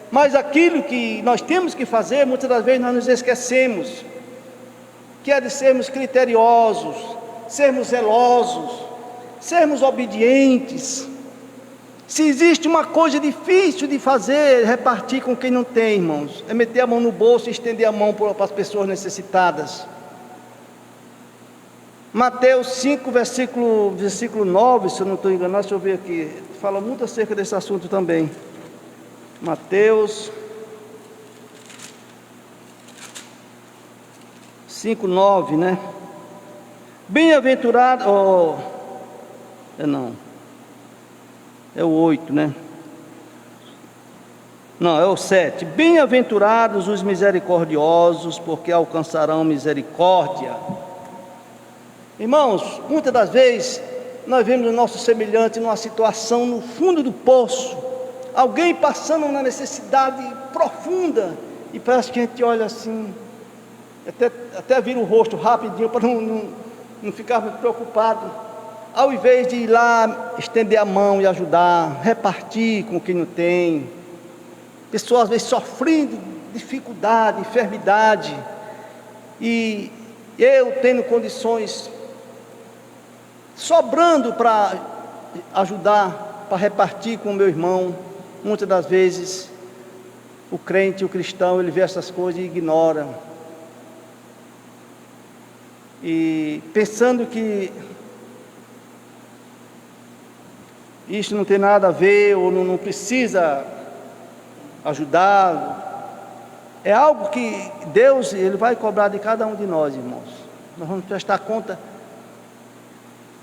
Mas aquilo que nós temos que fazer, muitas das vezes nós nos esquecemos, que é de sermos criteriosos, sermos zelosos, sermos obedientes. Se existe uma coisa difícil de fazer, repartir com quem não tem, irmãos, é meter a mão no bolso e estender a mão para as pessoas necessitadas. Mateus 5, versículo 9, se eu não estou enganado, deixa eu ver aqui, fala muito acerca desse assunto também. Mateus 5:9, né? Bem-aventurado, é o 8, né? Não, é o 7. Bem-aventurados os misericordiosos, porque alcançarão misericórdia. Irmãos, muitas das vezes nós vemos o nosso semelhante numa situação no fundo do poço, alguém passando uma necessidade profunda, e parece que a gente olha assim, até vira o rosto rapidinho para não ficar muito preocupado, ao invés de ir lá estender a mão e ajudar, repartir com quem não tem. Pessoas às vezes sofrendo dificuldade, enfermidade, e eu tendo condições sobrando para ajudar, para repartir com o meu irmão. Muitas das vezes o crente, o cristão, ele vê essas coisas e ignora, e pensando que isso não tem nada a ver, ou não precisa ajudar. É algo que Deus, Ele vai cobrar de cada um de nós, irmãos. Nós vamos prestar conta,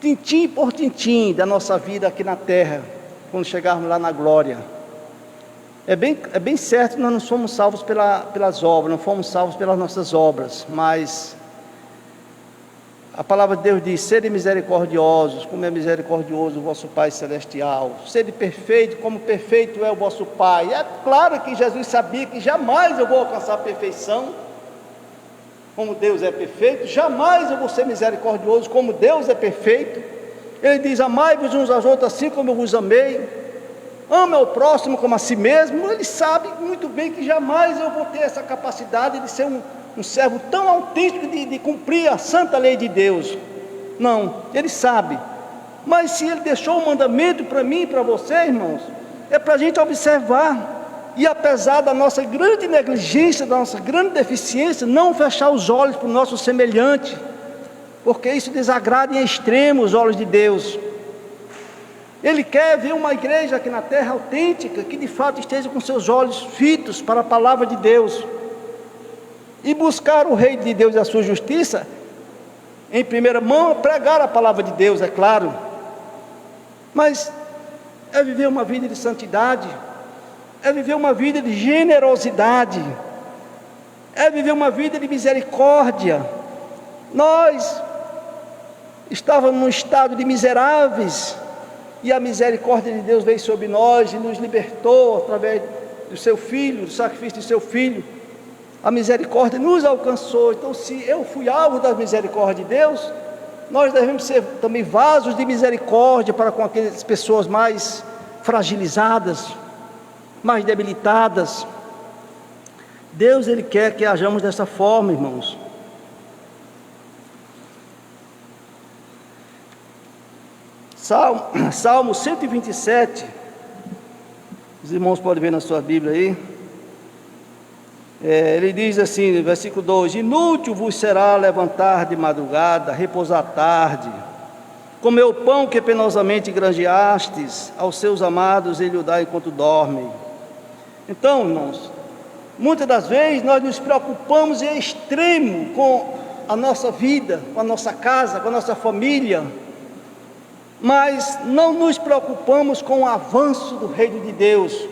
tintim por tintim, da nossa vida aqui na terra, quando chegarmos lá na glória. É bem certo que nós não somos salvos pelas obras, não fomos salvos pelas nossas obras, mas a palavra de Deus diz: sede misericordiosos, como é misericordioso o vosso Pai Celestial. Sede perfeito, como perfeito é o vosso Pai. É claro que Jesus sabia que jamais eu vou alcançar a perfeição, como Deus é perfeito. Jamais eu vou ser misericordioso, como Deus é perfeito. Ele diz: amai-vos uns aos outros assim como eu vos amei. Ama o próximo como a si mesmo. Ele sabe muito bem que jamais eu vou ter essa capacidade de ser um servo tão autêntico, de cumprir a santa lei de Deus. Não, Ele sabe. Mas se Ele deixou um mandamento para mim e para você, irmãos, é para a gente observar, e apesar da nossa grande negligência, da nossa grande deficiência, não fechar os olhos para o nosso semelhante, porque isso desagrada em extremo os olhos de Deus. Ele quer ver uma igreja aqui na terra autêntica, que de fato esteja com seus olhos fitos para a palavra de Deus, e buscar o reino de Deus e a sua justiça, em primeira mão, pregar a palavra de Deus, é claro, mas é viver uma vida de santidade, é viver uma vida de generosidade, é viver uma vida de misericórdia. Nós estávamos num estado de miseráveis, e a misericórdia de Deus veio sobre nós e nos libertou através do seu Filho, do sacrifício de seu Filho. A misericórdia nos alcançou. Então, se eu fui alvo da misericórdia de Deus, nós devemos ser também vasos de misericórdia para com aquelas pessoas mais fragilizadas, mais debilitadas. Deus, Ele quer que hajamos dessa forma, irmãos. Salmo 127, os irmãos podem ver na sua Bíblia aí. Ele diz assim, versículo 2: inútil vos será levantar de madrugada, repousar tarde, comer o pão que penosamente granjeastes, aos seus amados Ele o dá enquanto dormem. Então, irmãos, muitas das vezes nós nos preocupamos em extremo com a nossa vida, com a nossa casa, com a nossa família, mas não nos preocupamos com o avanço do reino de Deus,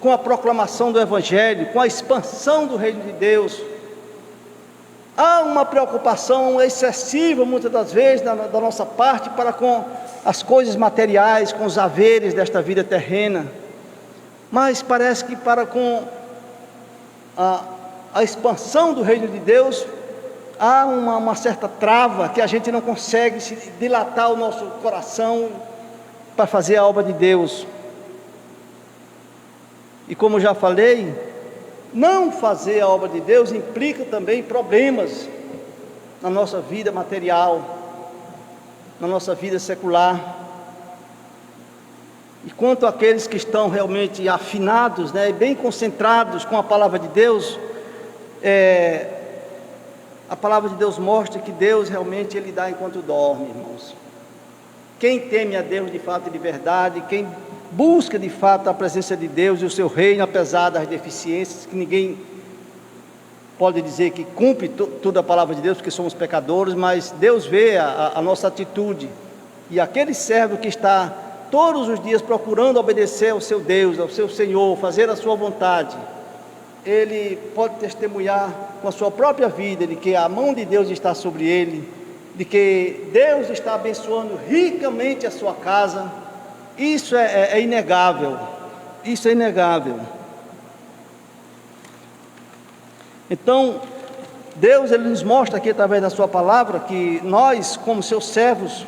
com a proclamação do Evangelho, com a expansão do reino de Deus. Há uma preocupação excessiva, muitas das vezes, da nossa parte, para com as coisas materiais, com os haveres desta vida terrena, mas parece que para com a expansão do reino de Deus, há uma certa trava, que a gente não consegue se dilatar o nosso coração para fazer a obra de Deus. E como já falei, não fazer a obra de Deus implica também problemas na nossa vida material, na nossa vida secular. E quanto àqueles que estão realmente afinados, bem concentrados com a palavra de Deus, a palavra de Deus mostra que Deus realmente Ele dá enquanto dorme, irmãos. Quem teme a Deus de fato e de verdade, quem busca de fato a presença de Deus e o seu reino, apesar das deficiências, que ninguém pode dizer que cumpre toda a palavra de Deus, porque somos pecadores, mas Deus vê a nossa atitude. E aquele servo que está todos os dias procurando obedecer ao seu Deus, ao seu Senhor, fazer a sua vontade, ele pode testemunhar com a sua própria vida de que a mão de Deus está sobre ele, de que Deus está abençoando ricamente a sua casa. Isso é inegável, isso é inegável. Então, Deus ele nos mostra aqui através da sua palavra que nós, como seus servos,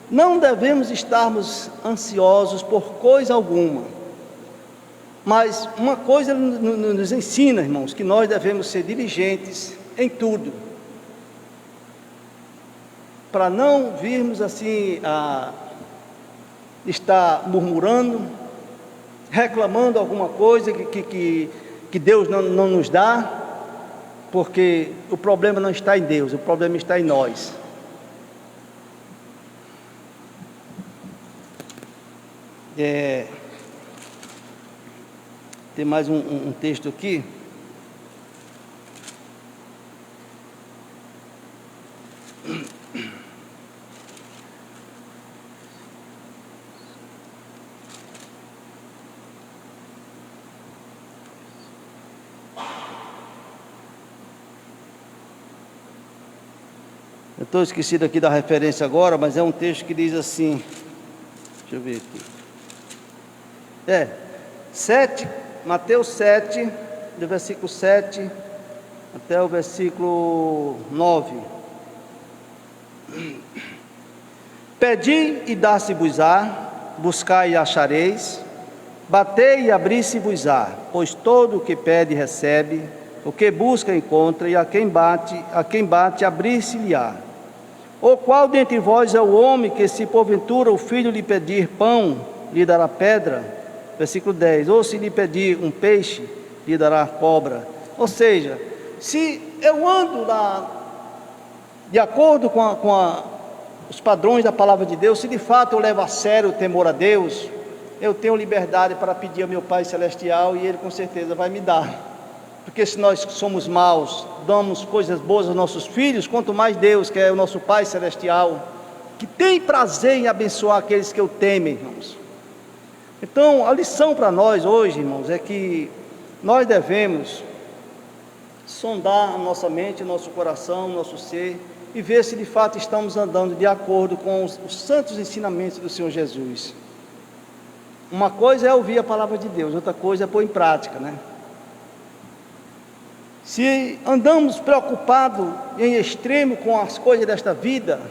não devemos estarmos ansiosos por coisa alguma. Mas uma coisa ele nos ensina, irmãos, que nós devemos ser diligentes em tudo, para não virmos assim a estar murmurando, reclamando alguma coisa que Deus não nos dá, porque o problema não está em Deus, o problema está em nós. Tem mais um texto aqui. Eu estou esquecido aqui da referência agora, mas é um texto que diz assim, deixa eu ver aqui, Mateus 7, do versículo 7 até o versículo 9. Pedi e dar-se-vos-á, buscai e achareis, batei e abri-se-vos-á, pois todo o que pede recebe, o que busca encontra, e a quem bate abrir-se-lhe-á. Ou qual dentre vós é o homem que, se porventura o filho lhe pedir pão, lhe dará pedra? Versículo 10. Ou se lhe pedir um peixe, lhe dará cobra? Ou seja, se eu ando de acordo com os padrões da palavra de Deus, se de fato eu levo a sério o temor a Deus, eu tenho liberdade para pedir ao meu Pai Celestial, e Ele com certeza vai me dar. Porque se nós somos maus, damos coisas boas aos nossos filhos, quanto mais Deus, que é o nosso Pai Celestial, que tem prazer em abençoar aqueles que o temem, irmãos. Então, a lição para nós hoje, irmãos, é que nós devemos sondar a nossa mente, o nosso coração, o nosso ser, e ver se de fato estamos andando de acordo com os santos ensinamentos do Senhor Jesus. Uma coisa é ouvir a palavra de Deus, outra coisa é pôr em prática, né? Se andamos preocupados em extremo com as coisas desta vida,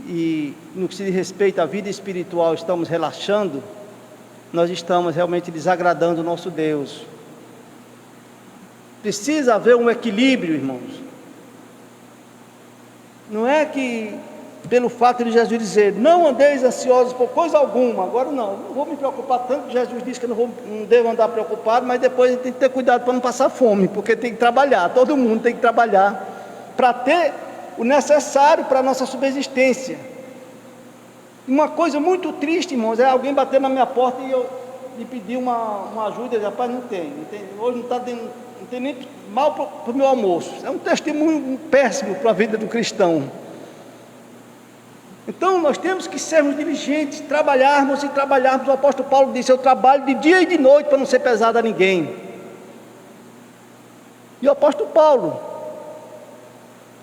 e no que se diz respeito à vida espiritual estamos relaxando, nós estamos realmente desagradando o nosso Deus. Precisa haver um equilíbrio, irmãos. Não é que pelo fato de Jesus dizer, não andeis ansiosos por coisa alguma, agora não vou me preocupar tanto, Jesus disse que não devo andar preocupado, mas depois tem que ter cuidado para não passar fome, porque tem que trabalhar, todo mundo tem que trabalhar, para ter o necessário para a nossa subsistência. Uma coisa muito triste, irmãos, é alguém bater na minha porta e eu lhe pedir uma ajuda, e rapaz, não tem, hoje não tem nem mal para o meu almoço. É um testemunho péssimo para a vida do cristão. Então nós temos que sermos diligentes, trabalharmos. O apóstolo Paulo disse, eu trabalho de dia e de noite para não ser pesado a ninguém. E o apóstolo Paulo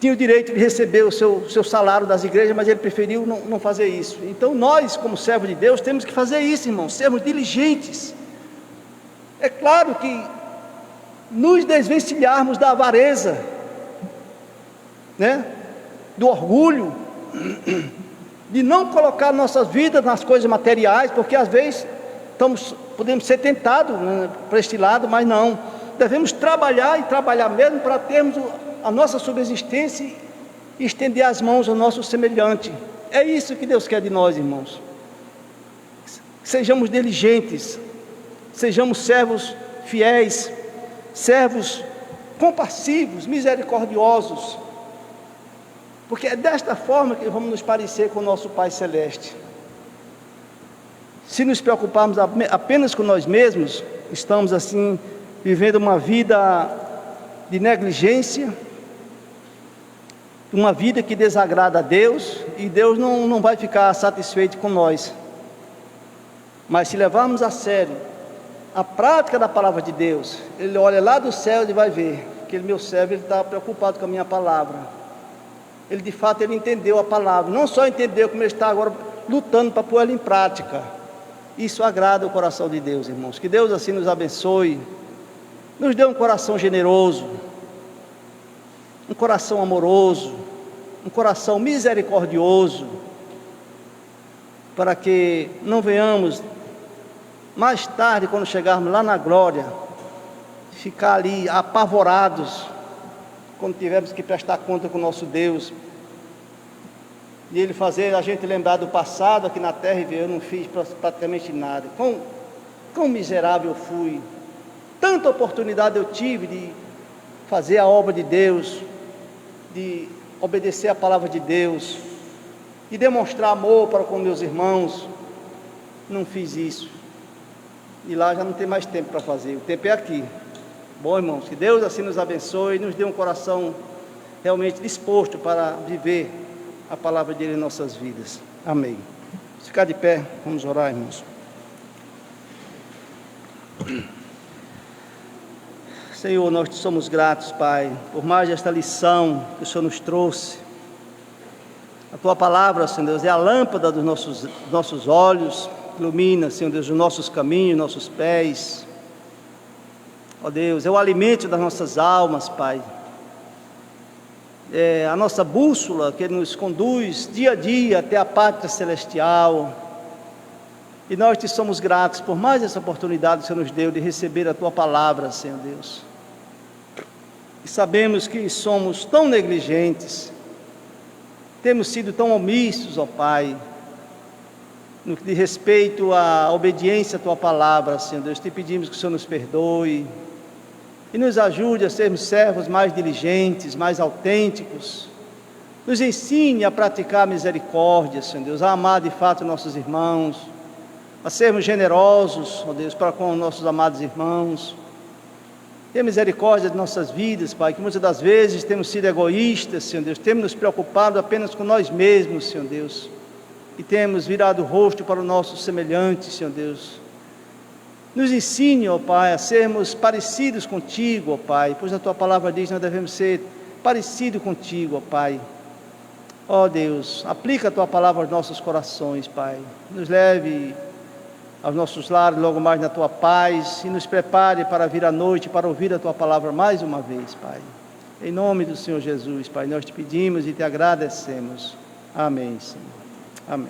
tinha o direito de receber o seu salário das igrejas, mas ele preferiu não fazer isso. Então nós, como servos de Deus, temos que fazer isso, irmãos, sermos diligentes. É claro que nos desvencilharmos da avareza, né? Do orgulho, de não colocar nossas vidas nas coisas materiais, porque às vezes podemos ser tentados, né, para este lado, mas não, devemos trabalhar e trabalhar mesmo para termos a nossa subsistência e estender as mãos ao nosso semelhante. É isso que Deus quer de nós, irmãos. Sejamos diligentes, sejamos servos fiéis, servos compassivos, misericordiosos, porque é desta forma que vamos nos parecer com o nosso Pai Celeste. Se nos preocuparmos apenas com nós mesmos, estamos assim, vivendo uma vida de negligência, uma vida que desagrada a Deus, e Deus não vai ficar satisfeito com nós. Mas se levarmos a sério a prática da palavra de Deus, Ele olha lá do céu e vai ver que meu servo está preocupado com a minha palavra. Ele de fato entendeu a palavra, não só entendeu, como ele está agora lutando para pôr ela em prática. Isso agrada o coração de Deus, irmãos. Que Deus assim nos abençoe, nos dê um coração generoso, um coração amoroso, um coração misericordioso, para que não venhamos mais tarde, quando chegarmos lá na glória, ficar ali apavorados, quando tivermos que prestar conta com o nosso Deus, e Ele fazer a gente lembrar do passado aqui na terra e ver: eu não fiz praticamente nada, quão miserável eu fui, tanta oportunidade eu tive de fazer a obra de Deus, de obedecer a palavra de Deus, de demonstrar amor para com meus irmãos, não fiz isso, e lá já não tem mais tempo para fazer, o tempo é aqui. Bom, irmãos, que Deus assim nos abençoe e nos dê um coração realmente disposto para viver a palavra dele em nossas vidas. Amém. Se ficar de pé, vamos orar, irmãos. Senhor, nós te somos gratos, Pai, por mais esta lição que o Senhor nos trouxe. A tua palavra, Senhor Deus, é a lâmpada dos nossos olhos, ilumina, Senhor Deus, os nossos caminhos, nossos pés. Ó Deus, é o alimento das nossas almas, Pai. É a nossa bússola que nos conduz dia a dia até a pátria celestial. E nós te somos gratos por mais essa oportunidade que o Senhor nos deu de receber a tua palavra, Senhor Deus. E sabemos que somos tão negligentes, temos sido tão omissos, ó Pai, no que diz respeito à obediência à tua palavra, Senhor Deus. Te pedimos que o Senhor nos perdoe e nos ajude a sermos servos mais diligentes, mais autênticos. Nos ensine a praticar a misericórdia, Senhor Deus, a amar de fato nossos irmãos, a sermos generosos, ó Deus, para com nossos amados irmãos. Tenha misericórdia de nossas vidas, Pai, que muitas das vezes temos sido egoístas, Senhor Deus, temos nos preocupado apenas com nós mesmos, Senhor Deus, e temos virado o rosto para o nosso semelhante, Senhor Deus. Nos ensine, ó Pai, a sermos parecidos contigo, ó Pai, pois a tua palavra diz que nós devemos ser parecidos contigo, ó Pai. Ó Deus, aplica a tua palavra aos nossos corações, Pai. Nos leve aos nossos lares logo mais na tua paz e nos prepare para vir à noite, para ouvir a tua palavra mais uma vez, Pai. Em nome do Senhor Jesus, Pai, nós te pedimos e te agradecemos. Amém, Senhor. Amém.